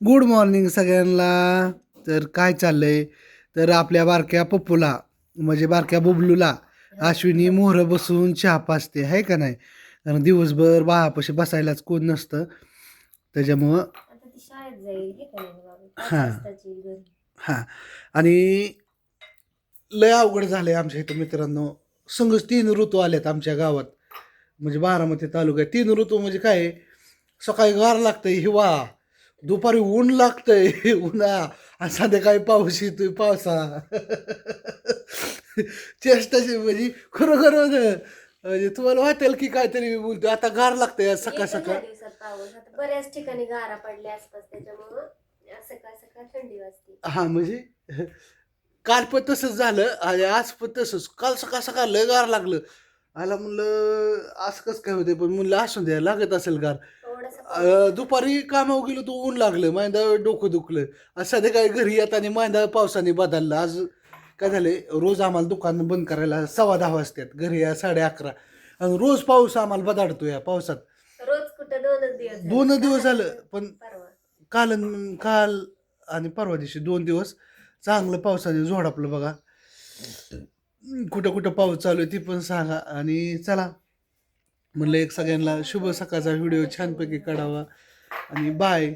Good morning सगळ्यांना. तर काय चाललंय, तर आपल्या बारक्या पप्पूला म्हणजे बारक्या बुबलूला अश्विनी मोहर बसून चहा पाजते आहे का नाही. कारण दिवसभर बाळापाशी बसायलाच कोण नसतं त्याच्यामुळं. आता ती शाळेत जाईल हे का नाही बाबा 5 हां वाजताची घरी. हां. आणि लय अवघड झालंय आमच्या इथं मित्रांनो. संगच 3 ऋतू आलेत आमच्या गावात, म्हणजे बारामती तालुक्यात 3 ऋतू. म्हणजे काय आहे, सकाळी गार लागतंय हिवाळा, दुपारी ऊन लागतंय उन्हाळा, आणि संध्याकाळी पाऊस येतोय पावसाळा. चेष्टाची म्हणजे खरोखर म्हणजे तुम्हाला वाटेल की काहीतरी मी बोलतो. आता गार लागतंय आज सकाळ येतो सकाळ. ह्या दिवसात पाऊस. आता बऱ्याच ठिकाणी गारा पडल्या आसपास, त्याच्यामुळं सकाळ सकाळ थंडी वाजते. हां म्हणजे काल पण तसंच झालं आणि आज पण तसंच. काल सकाळ सकाळ लय गार लागलं. आला म्हणलं असं कसं काय होते, पण म्हणलं असू द्या लागत असेल गार. थोडासा पाऊस झाला. दुपारी कामावर गेलो तो ऊन लागलं, मांदा डोकं दुखलं. आज संध्याकाळी घरी येताना मांदा पावसाने बदलला. आज काय झालंय, रोज आम्हाला दुकान बंद करायला 10:15 वाजतात, घरी या 11:30. आणि रोज पाऊस आम्हाला बदाडतो या पावसात. रोज कुठं 2च दिवस झाले. 2 दिवस काल झालं, आणि पण परवा. काल आणि परवा दिवशी 2 दिवस चांगलं पावसाने झोडापलं बघा. कुठं कुठं पाऊस चालू आहे ती पण सांगा. आणि चला म्हणलं एक सगळ्यांना शुभ सकाळचा व्हिडिओ छानपैकी काढावा. आणि बाय.